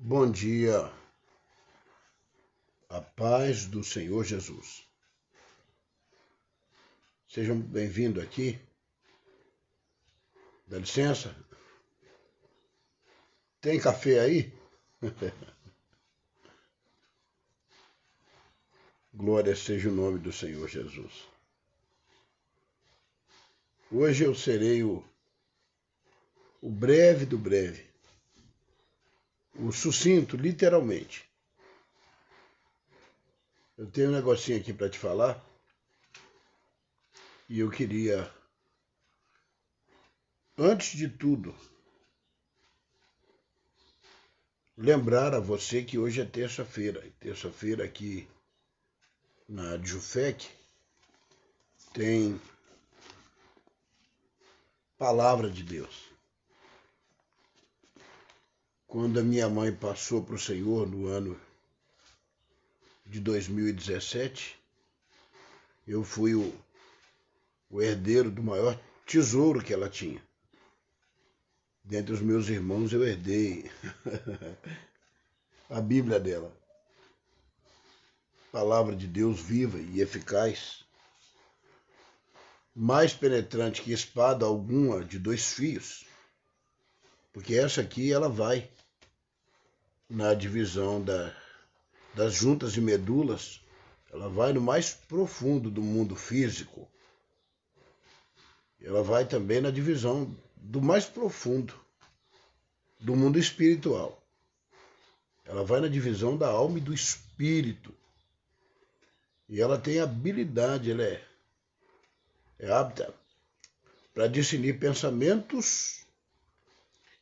Bom dia, a paz do Senhor Jesus. Sejam bem-vindos aqui. Dá licença? Tem café aí? Glória seja o nome do Senhor Jesus. Hoje eu serei o breve do breve, o sucinto, literalmente. Eu tenho um negocinho aqui para te falar e eu queria, antes de tudo, lembrar a você que hoje é terça-feira. Terça-feira aqui na Jufec tem Palavra de Deus. Quando a minha mãe passou para o Senhor no ano de 2017, eu fui o herdeiro do maior tesouro que ela tinha. Dentre os meus irmãos eu herdei a Bíblia dela. Palavra de Deus viva e eficaz, mais penetrante que espada alguma de 2 fios, porque essa aqui ela vai na divisão das juntas e medulas, ela vai no mais profundo do mundo físico, ela vai também na divisão do mais profundo do mundo espiritual, ela vai na divisão da alma e do espírito, e ela tem habilidade, ela é apta para discernir pensamentos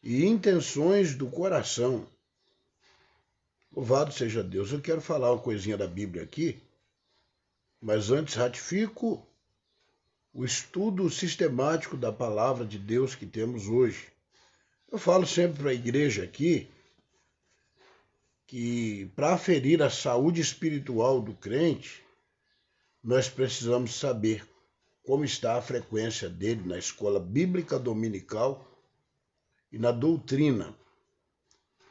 e intenções do coração. Louvado seja Deus. Eu quero falar uma coisinha da Bíblia aqui, mas antes ratifico o estudo sistemático da palavra de Deus que temos hoje. Eu falo sempre para a igreja aqui que para aferir a saúde espiritual do crente, nós precisamos saber como está a frequência dele na escola bíblica dominical e na doutrina.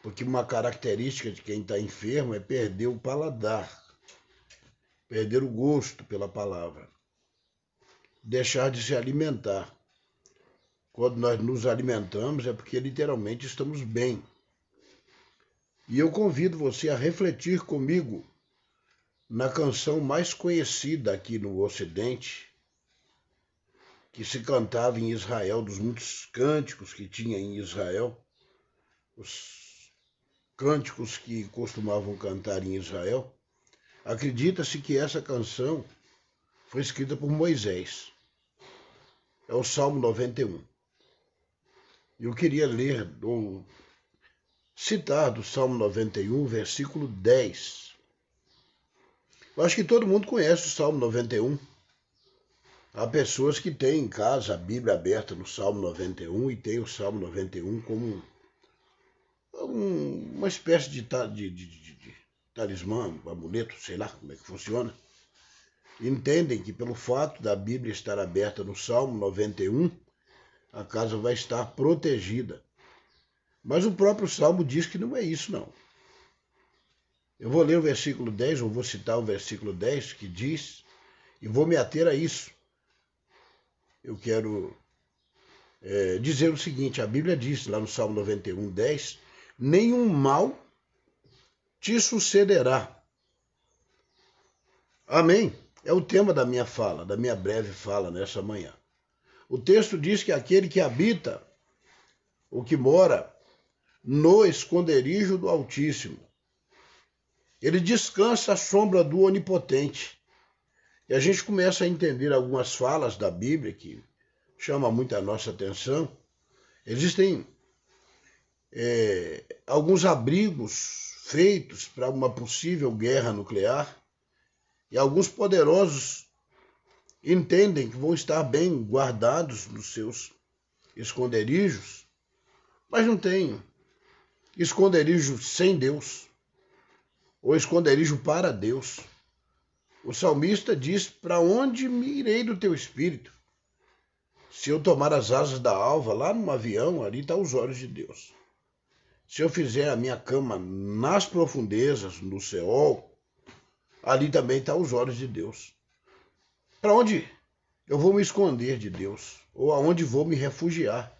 Porque uma característica de quem está enfermo é perder o paladar, perder o gosto pela palavra, deixar de se alimentar. Quando nós nos alimentamos é porque literalmente estamos bem. E eu convido você a refletir comigo na canção mais conhecida aqui no Ocidente, que se cantava em Israel, dos muitos cânticos que tinha em Israel, os cânticos que costumavam cantar em Israel. Acredita-se que essa canção foi escrita por Moisés. É o Salmo 91. Eu queria ler ou citar do Salmo 91, versículo 10. Eu acho que todo mundo conhece o Salmo 91. Há pessoas que têm em casa a Bíblia aberta no Salmo 91 e tem o Salmo 91 como uma espécie de talismã, um amuleto, sei lá como é que funciona. Entendem que pelo fato da Bíblia estar aberta no Salmo 91, a casa vai estar protegida. Mas o próprio Salmo diz que não é isso, não. Eu vou ler o versículo 10, ou vou citar o versículo 10, que diz, e vou me ater a isso. Eu quero dizer o seguinte, a Bíblia diz lá no Salmo 91, 10, nenhum mal te sucederá. Amém? É o tema da minha fala, da minha breve fala nessa manhã. O texto diz que aquele que habita, o que mora no esconderijo do Altíssimo, ele descansa à sombra do Onipotente. E a gente começa a entender algumas falas da Bíblia que chamam muito a nossa atenção. Existem alguns abrigos feitos para uma possível guerra nuclear e alguns poderosos entendem que vão estar bem guardados nos seus esconderijos, mas não tem esconderijo sem Deus, ou esconderijo para Deus. O salmista diz, para onde me irei do teu espírito? Se eu tomar as asas da alva, lá no avião, ali estão os olhos de Deus. Se eu fizer a minha cama nas profundezas, no Seol, ali também estão os olhos de Deus. Para onde eu vou me esconder de Deus? Ou aonde vou me refugiar?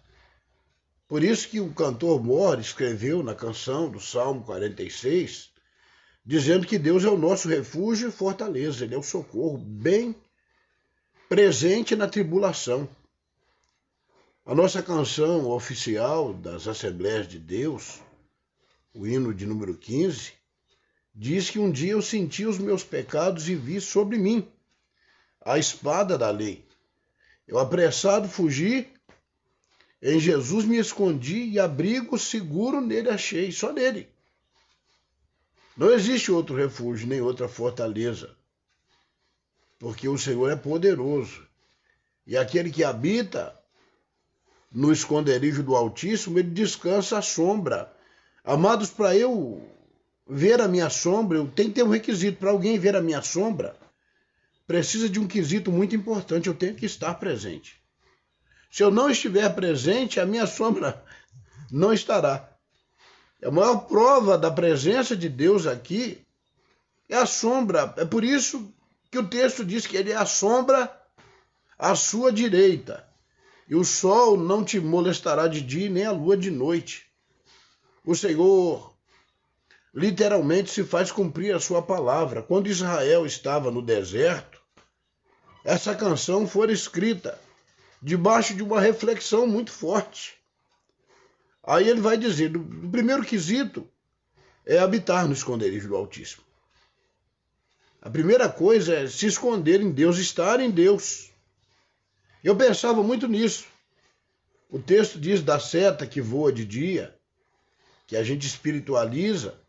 Por isso que o cantor Mor escreveu na canção do Salmo 46, dizendo que Deus é o nosso refúgio e fortaleza, Ele é o socorro bem presente na tribulação. A nossa canção oficial das Assembleias de Deus, o hino de número 15, diz que um dia eu senti os meus pecados e vi sobre mim a espada da lei. Eu apressado fugi, em Jesus me escondi e abrigo seguro nele achei, só nele. Não existe outro refúgio, nem outra fortaleza, porque o Senhor é poderoso. E aquele que habita no esconderijo do Altíssimo, ele descansa à sombra. Amados, para eu ver a minha sombra, eu tenho que ter um requisito. Para alguém ver a minha sombra, precisa de um quesito muito importante, eu tenho que estar presente. Se eu não estiver presente, a minha sombra não estará. A maior prova da presença de Deus aqui é a sombra. É por isso que o texto diz que ele é a sombra à sua direita. E o sol não te molestará de dia, nem a lua de noite. O Senhor literalmente se faz cumprir a sua palavra. Quando Israel estava no deserto, essa canção foi escrita debaixo de uma reflexão muito forte. Aí ele vai dizer, o primeiro quesito é habitar no esconderijo do Altíssimo. A primeira coisa é se esconder em Deus, estar em Deus. Eu pensava muito nisso. O texto diz da seta que voa de dia, que a gente espiritualiza,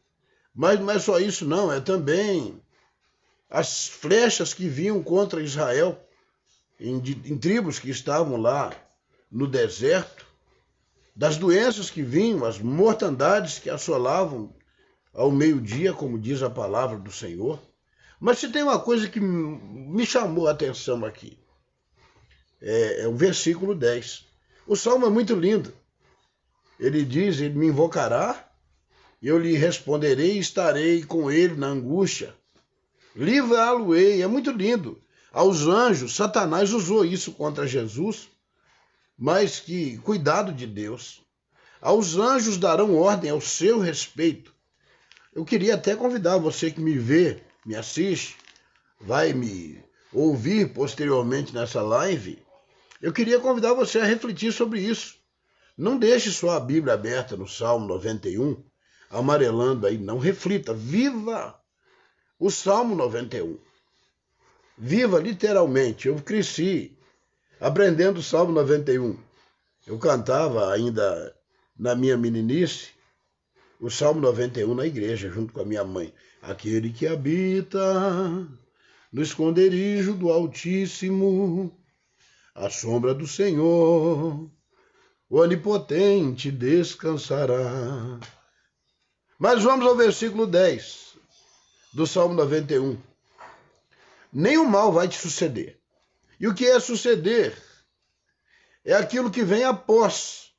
mas não é só isso não, é também as flechas que vinham contra Israel, em tribos que estavam lá no deserto, das doenças que vinham, as mortandades que assolavam ao meio-dia, como diz a palavra do Senhor. Mas se tem uma coisa que me chamou a atenção aqui, é o versículo 10. O salmo é muito lindo. Ele diz, ele me invocará, eu lhe responderei e estarei com ele na angústia. Livrá-lo-ei, é muito lindo. Aos anjos, Satanás usou isso contra Jesus, mas que cuidado de Deus. Aos anjos darão ordem ao seu respeito. Eu queria até convidar você que me vê, me assiste, vai me ouvir posteriormente nessa live. Eu queria convidar você a refletir sobre isso. Não deixe só a Bíblia aberta no Salmo 91, amarelando aí, não. Reflita, viva o Salmo 91. Viva literalmente. Eu cresci aprendendo o Salmo 91. Eu cantava ainda na minha meninice o Salmo 91 na igreja, junto com a minha mãe. Aquele que habita no esconderijo do Altíssimo, à sombra do Senhor, o Onipotente descansará. Mas vamos ao versículo 10 do Salmo 91. Nenhum mal vai te suceder. E o que é suceder? É aquilo que vem após.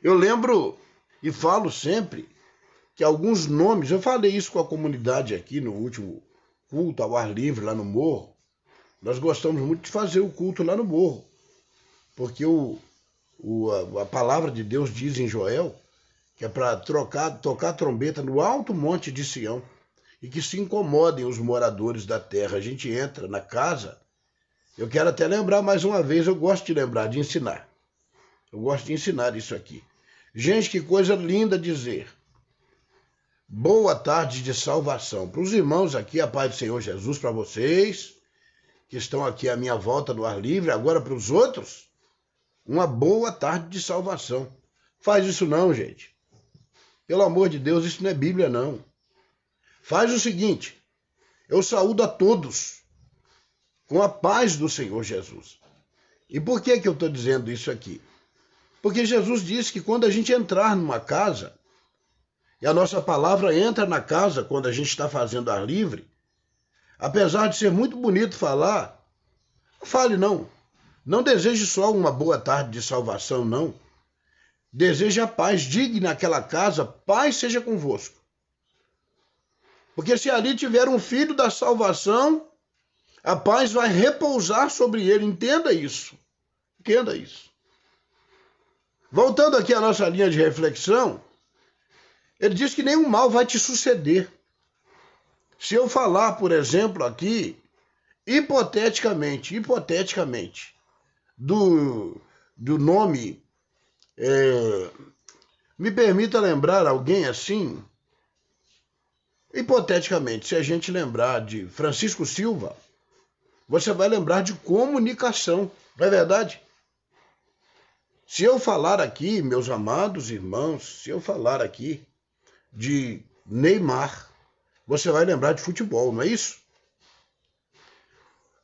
Eu lembro e falo sempre que alguns nomes, eu falei isso com a comunidade aqui no último culto ao ar livre lá no Morro. Nós gostamos muito de fazer o culto lá no Morro, porque a palavra de Deus diz em Joel que é para tocar trombeta no alto monte de Sião e que se incomodem os moradores da terra. A gente entra na casa, eu quero até lembrar mais uma vez, eu gosto de lembrar, de ensinar. Eu gosto de ensinar isso aqui. Gente, que coisa linda dizer. Boa tarde de salvação. Para os irmãos aqui, a paz do Senhor Jesus, para vocês que estão aqui à minha volta no ar livre, agora para os outros, uma boa tarde de salvação. Faz isso não, gente. Pelo amor de Deus, isso não é Bíblia, não. Faz o seguinte, eu saúdo a todos com a paz do Senhor Jesus. E por que eu estou dizendo isso aqui? Porque Jesus disse que quando a gente entrar numa casa, e a nossa palavra entra na casa quando a gente está fazendo ar livre, apesar de ser muito bonito falar, não fale não. Não deseje só uma boa tarde de salvação, não. deseja paz, digne naquela casa, paz seja convosco. Porque se ali tiver um filho da salvação, a paz vai repousar sobre ele. Entenda isso. Entenda isso. Voltando aqui à nossa linha de reflexão, ele diz que nenhum mal vai te suceder. Se eu falar, por exemplo, aqui, hipoteticamente, do nome, me permita lembrar alguém assim, hipoteticamente, se a gente lembrar de Francisco Silva, você vai lembrar de comunicação, não é verdade? Se eu falar aqui, meus amados irmãos, se eu falar aqui de Neymar, você vai lembrar de futebol, não é isso?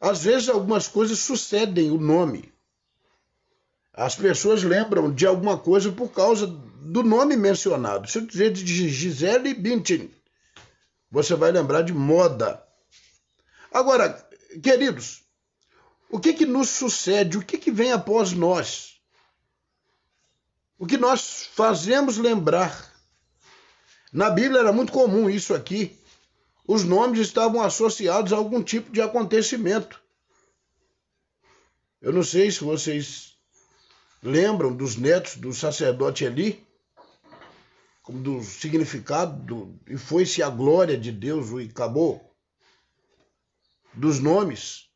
Às vezes algumas coisas sucedem o nome. As pessoas lembram de alguma coisa por causa do nome mencionado. Se eu dizer de Gisele Bündchen, você vai lembrar de moda. Agora, queridos, o que nos sucede? O que vem após nós? O que nós fazemos lembrar? Na Bíblia era muito comum isso aqui. Os nomes estavam associados a algum tipo de acontecimento. Eu não sei se vocês lembram dos netos do sacerdote Eli, como do significado e foi-se a glória de Deus e acabou. Dos nomes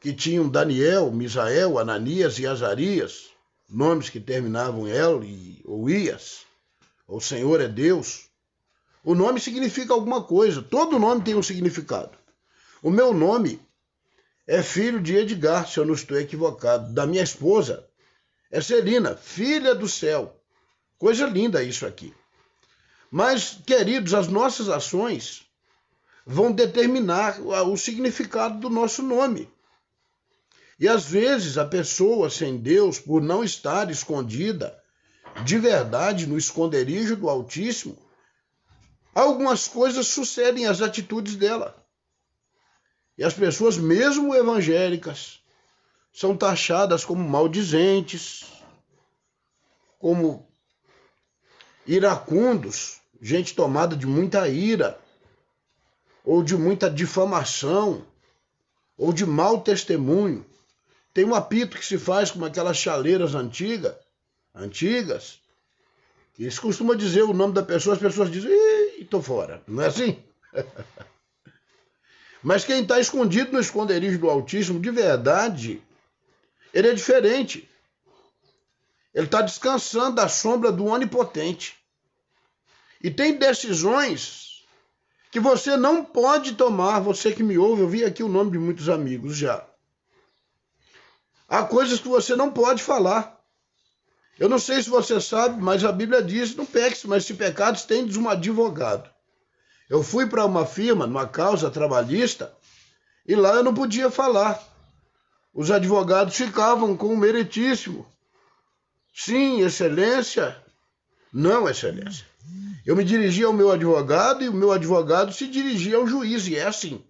que tinham Daniel, Misael, Ananias e Azarias, nomes que terminavam El ou Ias, o Senhor é Deus. O nome significa alguma coisa, todo nome tem um significado. O meu nome é filho de Edgar, se eu não estou equivocado, da minha esposa, é Celina, filha do céu. Coisa linda isso aqui. Mas, queridos, as nossas ações vão determinar o significado do nosso nome. E às vezes a pessoa sem Deus, por não estar escondida de verdade no esconderijo do Altíssimo, algumas coisas sucedem às atitudes dela. E as pessoas, mesmo evangélicas, são taxadas como maldizentes, como iracundos, gente tomada de muita ira, ou de muita difamação, ou de mau testemunho. Tem um apito que se faz com aquelas chaleiras antigas, e se costuma dizer o nome da pessoa, as pessoas dizem, estou fora. Não é assim? Mas quem está escondido no esconderijo do Altíssimo, de verdade, ele é diferente. Ele está descansando à sombra do Onipotente. E tem decisões que você não pode tomar. Você que me ouve, eu vi aqui o nome de muitos amigos já. Há coisas que você não pode falar. Eu não sei se você sabe, mas a Bíblia diz, não peques, mas se pecados, tendes um advogado. Eu fui para uma firma, numa causa trabalhista, e lá eu não podia falar. Os advogados ficavam com o meritíssimo. Sim, excelência. Não, excelência. Eu me dirigia ao meu advogado e o meu advogado se dirigia ao juiz, e é assim.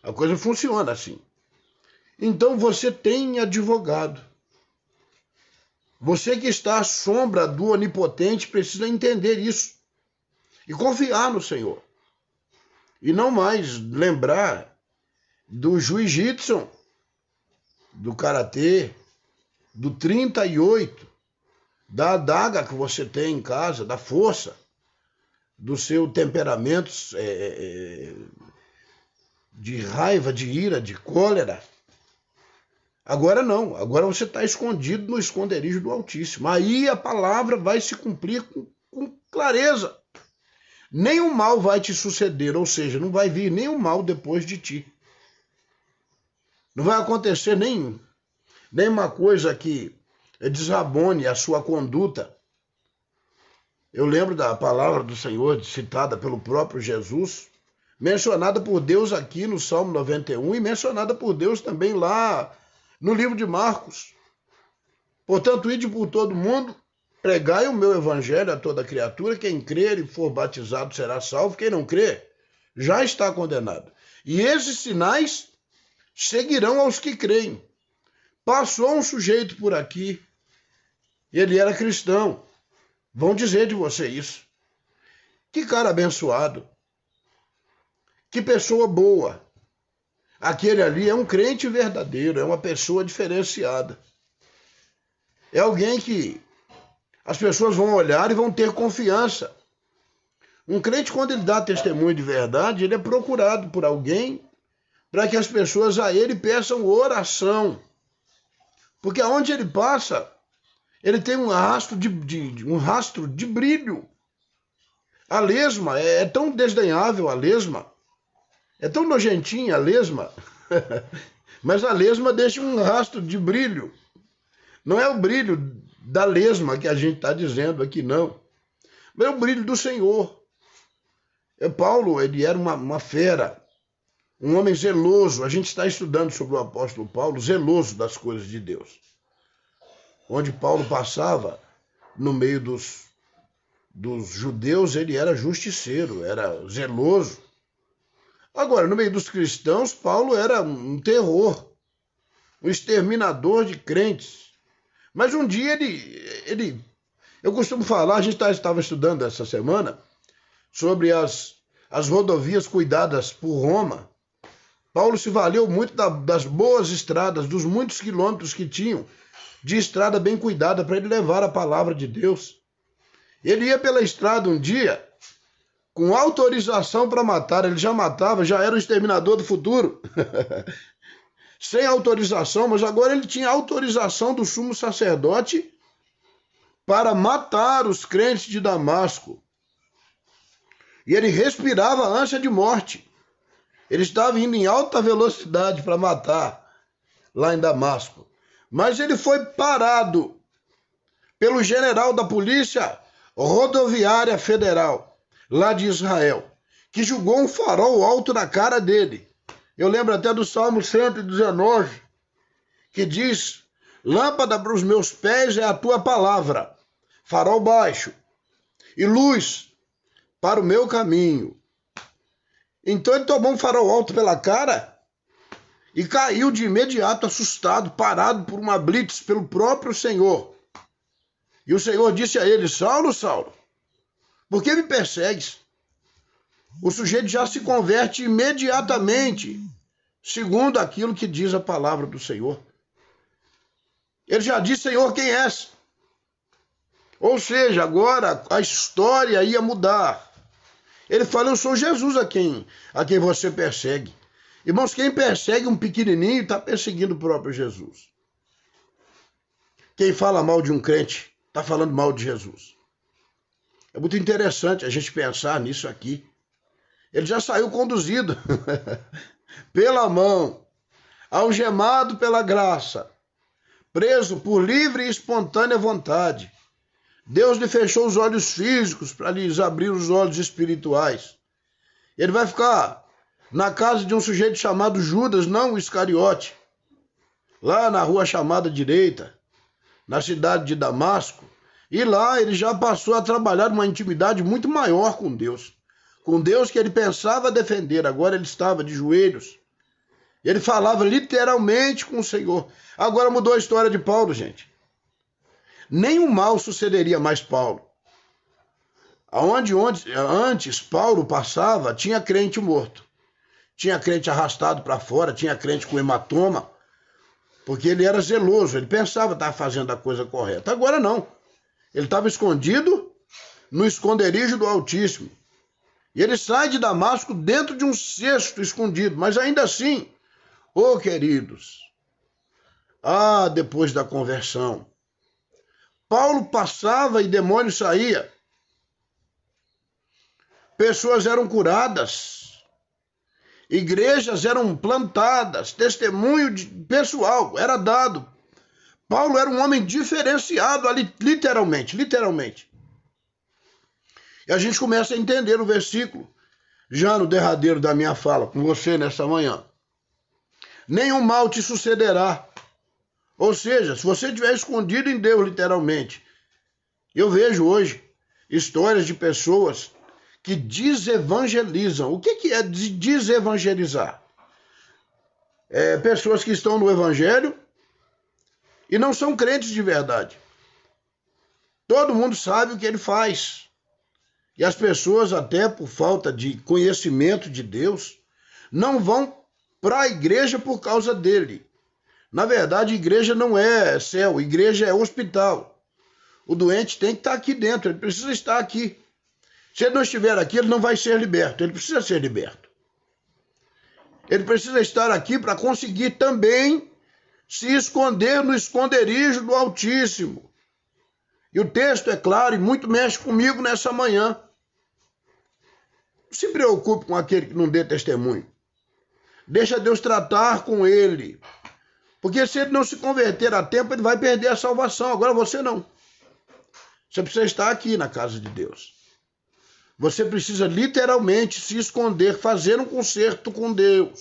A coisa funciona assim. Então você tem advogado. Você que está à sombra do Onipotente precisa entender isso e confiar no Senhor. E não mais lembrar do jiu-jitsu, do karatê, do 38, da adaga que você tem em casa, da força, do seu temperamento de raiva, de ira, de cólera. Agora não, agora você está escondido no esconderijo do Altíssimo. Aí a palavra vai se cumprir com clareza. Nenhum mal vai te suceder, ou seja, não vai vir nenhum mal depois de ti. Não vai acontecer nenhuma coisa que desabone a sua conduta. Eu lembro da palavra do Senhor, citada pelo próprio Jesus, mencionada por Deus aqui no Salmo 91 e mencionada por Deus também lá no livro de Marcos. Portanto, ide por todo mundo, pregai o meu evangelho a toda criatura, quem crer e for batizado será salvo, quem não crer já está condenado. E esses sinais seguirão aos que creem. Passou um sujeito por aqui, Ele era cristão. Vão dizer de você isso. Que cara abençoado. Que pessoa boa. Aquele ali é um crente verdadeiro, é uma pessoa diferenciada. É alguém que as pessoas vão olhar e vão ter confiança. Um crente, quando ele dá testemunho de verdade, ele é procurado por alguém para que as pessoas a ele peçam oração. Porque aonde ele passa, ele tem um rastro de brilho. A lesma é tão desdenhável, a lesma. É tão nojentinha a lesma. Mas a lesma deixa um rastro de brilho. Não é o brilho da lesma que a gente está dizendo aqui, não. Mas é o brilho do Senhor. Paulo, ele era uma fera, um homem zeloso. A gente está estudando sobre o apóstolo Paulo, zeloso das coisas de Deus. Onde Paulo passava, no meio dos judeus, ele era justiceiro, era zeloso. Agora, no meio dos cristãos, Paulo era um terror, um exterminador de crentes. Mas um dia eu costumo falar, a gente estava estudando essa semana, sobre as rodovias cuidadas por Roma. Paulo se valeu muito das boas estradas, dos muitos quilômetros que tinham, de estrada bem cuidada para ele levar a palavra de Deus. Ele ia pela estrada um dia, com autorização para matar, ele já matava, já era o exterminador do futuro. Sem autorização, mas agora ele tinha autorização do sumo sacerdote para matar os crentes de Damasco. E ele respirava a ânsia de morte. Ele estava indo em alta velocidade para matar lá em Damasco. Mas ele foi parado pelo general da Polícia Rodoviária Federal, lá de Israel, que jogou um farol alto na cara dele. Eu lembro até do Salmo 119, que diz: lâmpada para os meus pés é a tua palavra, farol baixo, e luz para o meu caminho. Então ele tomou um farol alto pela cara e caiu de imediato, assustado, parado por uma blitz pelo próprio Senhor. E o Senhor disse a ele: Saulo, Saulo, por que me persegues? O sujeito já se converte imediatamente, segundo aquilo que diz a palavra do Senhor. Ele já disse: Senhor, quem és? Ou seja, agora a história ia mudar. Ele fala: eu sou Jesus a quem você persegue. Irmãos, quem persegue um pequenininho está perseguindo o próprio Jesus. Quem fala mal de um crente está falando mal de Jesus. É muito interessante a gente pensar nisso aqui. Ele já saiu conduzido pela mão, algemado pela graça, preso por livre e espontânea vontade. Deus lhe fechou os olhos físicos para lhes abrir os olhos espirituais. Ele vai ficar na casa de um sujeito chamado Judas, não o Iscariote, lá na rua chamada Direita, na cidade de Damasco. E lá ele já passou a trabalhar uma intimidade muito maior com Deus. Com Deus que ele pensava defender, agora ele estava de joelhos. Ele falava literalmente com o Senhor. Agora mudou a história de Paulo, gente. Nenhum mal sucederia mais Paulo. Onde antes Paulo passava, tinha crente morto. Tinha crente arrastado para fora, tinha crente com hematoma, porque ele era zeloso, ele pensava estar fazendo a coisa correta. Agora não. Ele estava escondido no esconderijo do Altíssimo. E ele sai de Damasco dentro de um cesto escondido, mas ainda assim, queridos, depois da conversão, Paulo passava e demônio saía. Pessoas eram curadas. Igrejas eram plantadas. Testemunho pessoal era dado. Paulo era um homem diferenciado ali, literalmente. E a gente começa a entender o versículo, já no derradeiro da minha fala, com você nessa manhã. Nenhum mal te sucederá. Ou seja, se você estiver escondido em Deus, literalmente. Eu vejo hoje histórias de pessoas que desevangelizam. O que é desevangelizar? Pessoas que estão no evangelho e não são crentes de verdade. todo mundo sabe o que ele faz. E as pessoas, até por falta de conhecimento de Deus, não vão para a igreja por causa dele. Na verdade, igreja não é céu, igreja é hospital. O doente tem que estar aqui dentro, ele precisa estar aqui. Se ele não estiver aqui, ele não vai ser liberto, ele precisa ser liberto. Ele precisa estar aqui para conseguir também se esconder no esconderijo do Altíssimo. E o texto é claro e muito mexe comigo nessa manhã. Não se preocupe com aquele que não dê testemunho. Deixa Deus tratar com ele. Porque se ele não se converter a tempo, ele vai perder a salvação. Agora você não. Você precisa estar aqui na casa de Deus. Você precisa literalmente se esconder, fazer um concerto com Deus.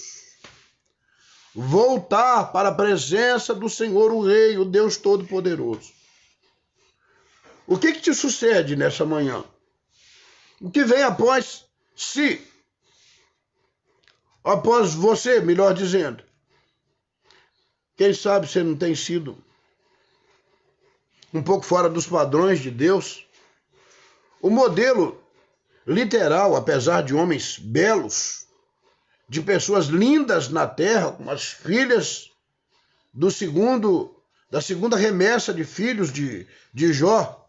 Voltar para a presença do Senhor, o Rei, o Deus Todo-Poderoso. O que te sucede nessa manhã? O que vem após si? Após você, melhor dizendo. Quem sabe você não tem sido um pouco fora dos padrões de Deus? O modelo literal, apesar de homens belos, de pessoas lindas na terra, como as filhas da segunda remessa de filhos de Jó,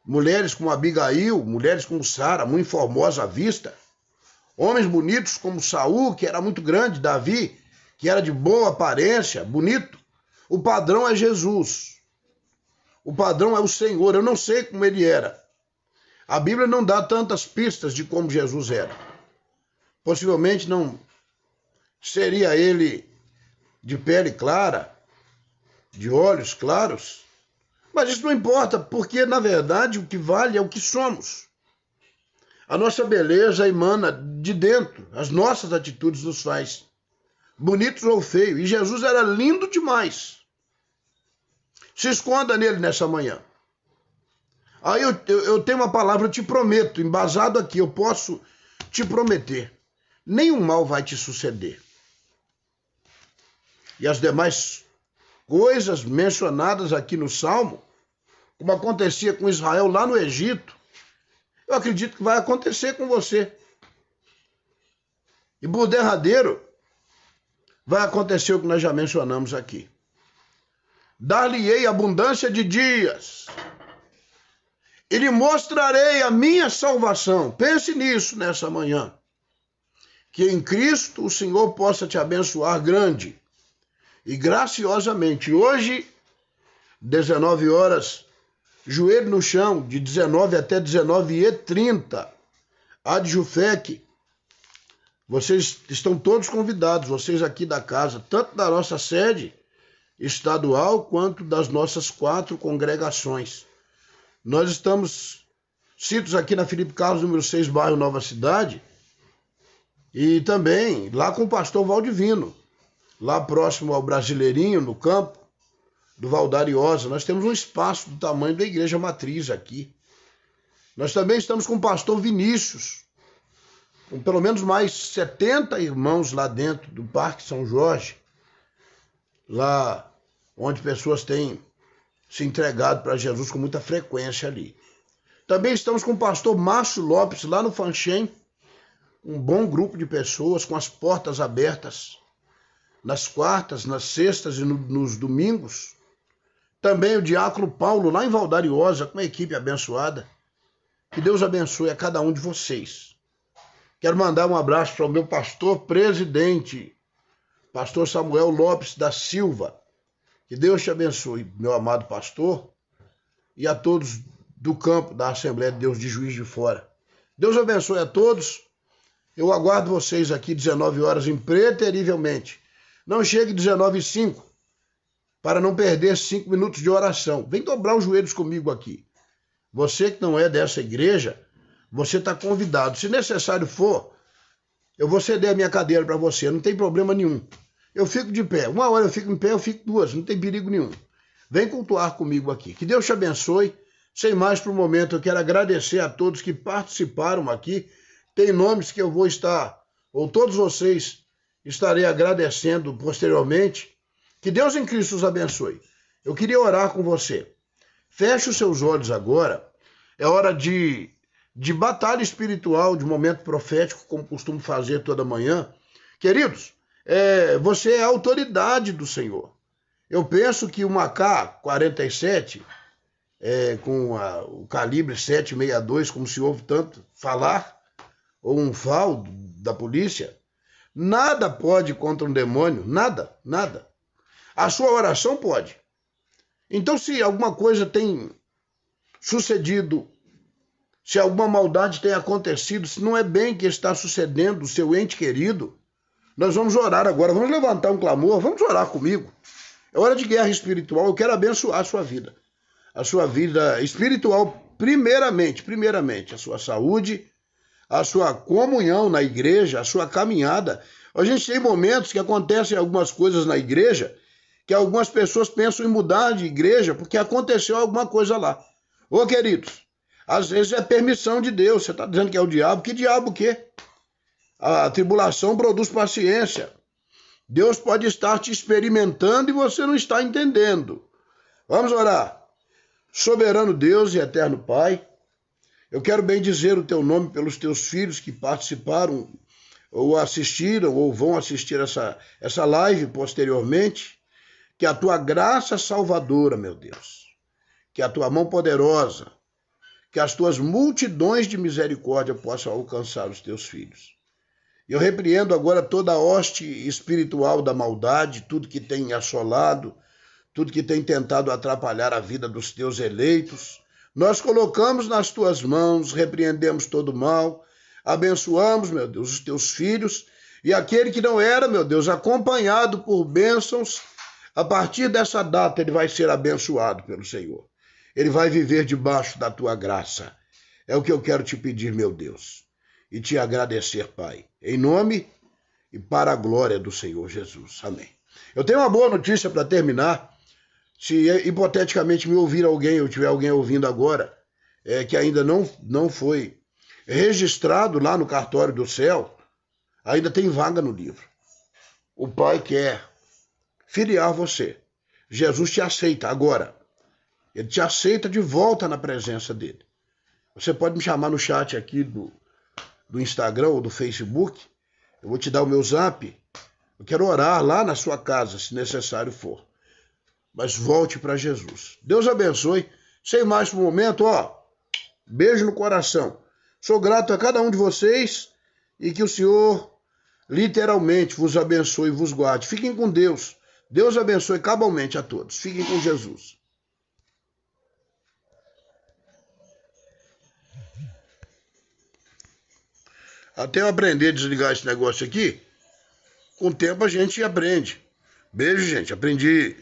mulheres como Abigail, mulheres como Sara, muito formosa à vista, homens bonitos como Saul, que era muito grande, Davi, que era de boa aparência, bonito. O padrão é Jesus. O padrão é o Senhor. Eu não sei como ele era. A Bíblia não dá tantas pistas de como Jesus era. Possivelmente não seria ele de pele clara, de olhos claros. Mas isso não importa, porque, na verdade, o que vale é o que somos. A nossa beleza emana de dentro. As nossas atitudes nos faz bonitos ou feios. E Jesus era lindo demais. Se esconda nele nessa manhã. Aí eu tenho uma palavra, eu te prometo, embasado aqui, eu posso te prometer. Nenhum mal vai te suceder. E as demais coisas mencionadas aqui no Salmo, como acontecia com Israel lá no Egito, eu acredito que vai acontecer com você. E por derradeiro, vai acontecer o que nós já mencionamos aqui. Dar-lhe-ei abundância de dias, e lhe mostrarei a minha salvação. Pense nisso nessa manhã. Que em Cristo o Senhor possa te abençoar grande e graciosamente. Hoje, 19 horas, joelho no chão, de 19 até 19h30, Adjufec. Vocês estão todos convidados, vocês aqui da casa, tanto da nossa sede estadual quanto das nossas 4 congregações. Nós estamos sítios aqui na Felipe Carlos, número 6, bairro Nova Cidade, e também lá com o pastor Valdivino, lá próximo ao Brasileirinho, no campo do Valdariosa. Nós temos um espaço do tamanho da igreja matriz aqui. Nós também estamos com o pastor Vinícius, com pelo menos mais 70 irmãos lá dentro do Parque São Jorge, lá onde pessoas têm se entregado para Jesus com muita frequência ali. Também estamos com o pastor Márcio Lopes, lá no Fanchen, um bom grupo de pessoas com as portas abertas nas quartas, nas sextas e nos domingos. Também o diácono Paulo, lá em Valdariosa, com uma equipe abençoada. Que Deus abençoe a cada um de vocês. Quero mandar um abraço para o meu pastor presidente, pastor Samuel Lopes da Silva. Que Deus te abençoe, meu amado pastor, e a todos do campo da Assembleia de Deus de Juiz de Fora. Deus abençoe a todos. Eu aguardo vocês aqui 19 horas impreterivelmente. Não chegue 19h05 para não perder 5 minutos de oração. Vem dobrar os joelhos comigo aqui. Você que não é dessa igreja, você está convidado. Se necessário for, eu vou ceder a minha cadeira para você, não tem problema nenhum. Eu fico de pé. Uma hora eu fico em pé, eu fico 2, não tem perigo nenhum. Vem cultuar comigo aqui. Que Deus te abençoe. Sem mais para o momento, eu quero agradecer a todos que participaram aqui. Tem nomes que eu vou estar, ou todos vocês estarei agradecendo posteriormente. Que Deus em Cristo os abençoe. Eu queria orar com você. Feche os seus olhos agora. É hora de batalha espiritual, de momento profético, como costumo fazer toda manhã. Queridos, você é a autoridade do Senhor. Eu penso que uma K-47, com o calibre 7,62, como se ouve tanto falar, ou um FAL da polícia, nada pode contra um demônio, nada, nada. A sua oração pode. Então, se alguma coisa tem sucedido, se alguma maldade tem acontecido, se não é bem que está sucedendo o seu ente querido, nós vamos orar agora, vamos levantar um clamor, vamos orar comigo. É hora de guerra espiritual, eu quero abençoar a sua vida espiritual, primeiramente, a sua saúde, a sua comunhão na igreja, a sua caminhada. A gente tem momentos que acontecem algumas coisas na igreja, que algumas pessoas pensam em mudar de igreja porque aconteceu alguma coisa lá. Ô, queridos, às vezes é permissão de Deus. Você está dizendo que é o diabo? Que diabo o quê? A tribulação produz paciência. Deus pode estar te experimentando e você não está entendendo. Vamos orar. Soberano Deus e eterno Pai, eu quero bem dizer o teu nome pelos teus filhos que participaram ou assistiram ou vão assistir essa live posteriormente. Que a tua graça salvadora, meu Deus, que a tua mão poderosa, que as tuas multidões de misericórdia possam alcançar os teus filhos. Eu repreendo agora toda a hoste espiritual da maldade, tudo que tem assolado, tudo que tem tentado atrapalhar a vida dos teus eleitos. Nós colocamos nas tuas mãos, repreendemos todo o mal, abençoamos, meu Deus, os teus filhos, e aquele que não era, meu Deus, acompanhado por bênçãos, a partir dessa data ele vai ser abençoado pelo Senhor. Ele vai viver debaixo da tua graça. É o que eu quero te pedir, meu Deus, e te agradecer, Pai, em nome e para a glória do Senhor Jesus. Amém. Eu tenho uma boa notícia para terminar. Se hipoteticamente me ouvir alguém, ou tiver alguém ouvindo agora, que ainda não foi registrado lá no cartório do céu, ainda tem vaga no livro. O Pai quer filiar você. Jesus te aceita agora. Ele te aceita de volta na presença dele. Você pode me chamar no chat aqui do Instagram ou do Facebook. Eu vou te dar o meu zap. Eu quero orar lá na sua casa, se necessário for. Mas volte para Jesus. Deus abençoe. Sem mais por momento, beijo no coração. Sou grato a cada um de vocês e que o Senhor literalmente vos abençoe e vos guarde. Fiquem com Deus. Deus abençoe cabalmente a todos. Fiquem com Jesus. Até eu aprender a desligar esse negócio aqui, com o tempo a gente aprende. Beijo, gente. Aprendi.